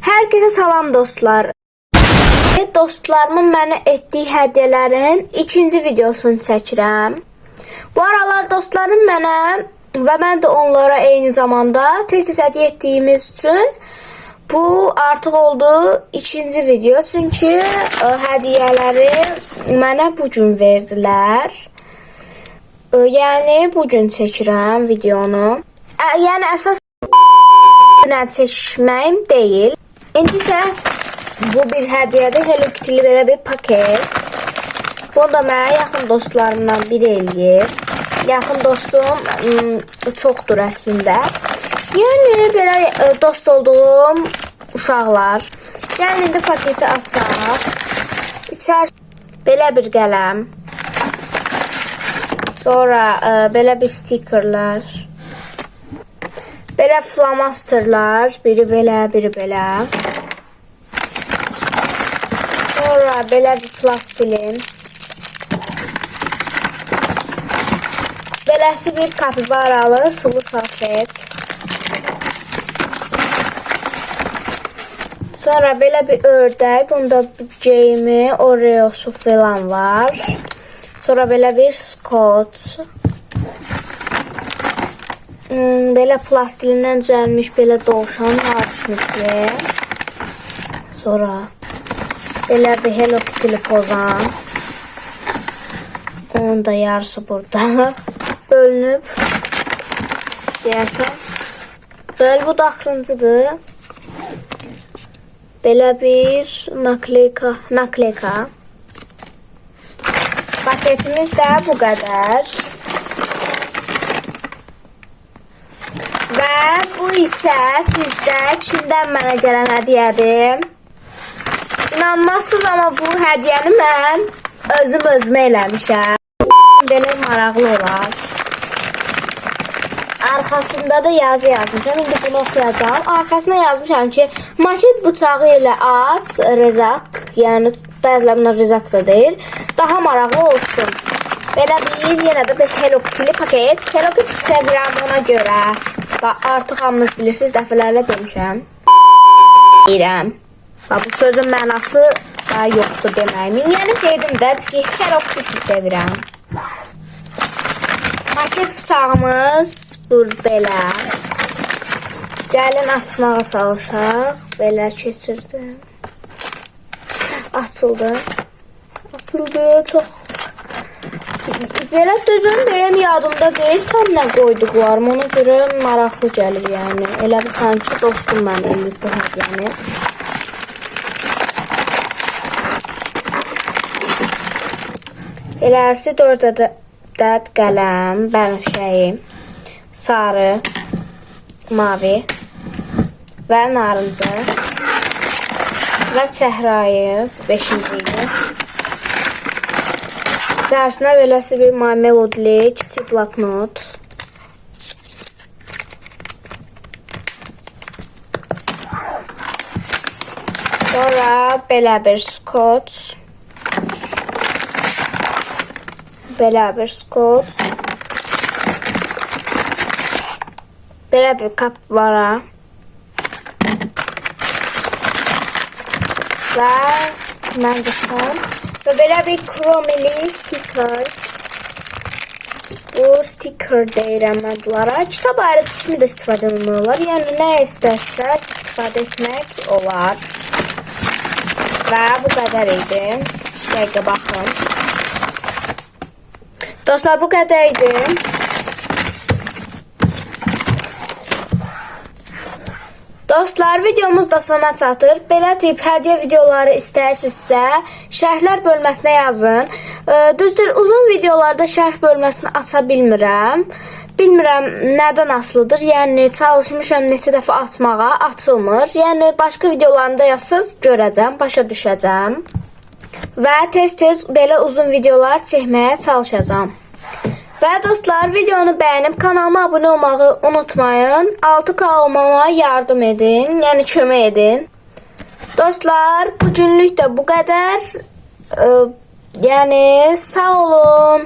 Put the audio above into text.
Herkese salam dostlar. Dostlarımın mənə etdiyi hədiyyələrin ikinci videosunu çəkirəm. Bu aralar dostlarım mənə və mən də onlara eyni zamanda tez-tez hədiyyə etdiyimiz üçün bu artıq oldu ikinci video. Çünki hədiyyələri mənə bugün verdilər. Yəni bugün çəkirəm videonu. Yəni əsas günə çəkməyim deyil. İndi isə bu bir hədiyyədir. Hello Kitty'li belə bir paket. Bunu da mənə yaxın dostlarımdan biri eləyir. Yaxın dostum çoxdur əslində. Yəni belə dost olduğum uşaqlar. Yəni indi paketi açaq. İçərisində belə bir qələm. Sonra belə bir stikerlər. Belə flamasterlar. Biri belə, biri belə. Sonra belə bir plastilin. Beləsi bir kapibaralı sulu salfet. Sonra belə bir ördək. Bunda Jamie, Oreo'su falan var. Sonra belə bir skot. Belə plastilindən düzəlmiş belə dovşan harışmışlı. Sonra belə bir Hello Kitty'li pozan. Onun da yarısı burada. Bölünüb. Deyəsən. Böyle bu da axırıncıdır. Belə bir nakleyka. Paketimiz də bu qədər. Və bu isə sizdə Çindən mənə gələn hədiyyədir. İnanmazsınız ama bu hədiyyəni mən özümə eləmişəm. Belə maraqlı olar. Arkasında da yazı yazmışam. İndi bunu oxuyacağım. Arkasına yazmışam ki, maşet bıçağı ilə aç, rezak. Yəni bəzilərində rezak da deyil. Daha maraqlı olsun. Belə bir, yenə də bir Hello Kitty'li paket. Hello Kitty sevirəm ona görə. Artıq hamınız bilirsiniz, dəfələrlə demişəm. Deyirəm. Bu sözün mənası daha yoxdur deməyimin. Yəni dedim də ki, Hello Kitty sevirəm. Paket bıçağımız belə. Gəlin açmağa çalışaq. Belə keçirdim. Açıldı. Çox. Belə düzün deyim, yadımda deyil tam nə qoyduqlarım. Ona görə maraqlı gəlir yəni. Elə bir sanki dostum mən eləyib bu hədiyyəni. Beləsi 4 ədəd qələm, bənövşəyi, sarı, mavi və narıncı və çəhrayı 5-ci. İçərisinə beləsi bir My Melody kiçik bloknot. Sonra belə bir skot. Belə bir skot. Belə bir kapibara. Və məncəsən. Və belə bir kromeli sticker. Bu sticker deyirəm mən bunlara. Kitab ayrıcı kimi də istifadə olunurlar. Yəni nə istərsə istifadə etmək olar. Və bu qədər idi. Dəqiqə baxın. Dostlar bu qədər idi. Dostlar, videomuz da sona çatır. Belə tip hədiyyə videoları istəyirsinizsə, şərhlər bölməsinə yazın. Düzdür, uzun videolarda şərh bölməsini aça bilmirəm. Bilmirəm nədən asılıdır. Yəni çalışmışam neçə dəfə açmağa, açılmır. Yəni başqa videolarımda yazsız görəcəm, başa düşəcəm. Və tez-tez belə uzun videolar çəkməyə çalışacağam. Və dostlar, videonu bəyənib kanalıma abunə olmağı unutmayın. 6K olmama yardım edin, yəni kömək edin. Dostlar, bugünlük də bu qədər. Yəni sağ olun.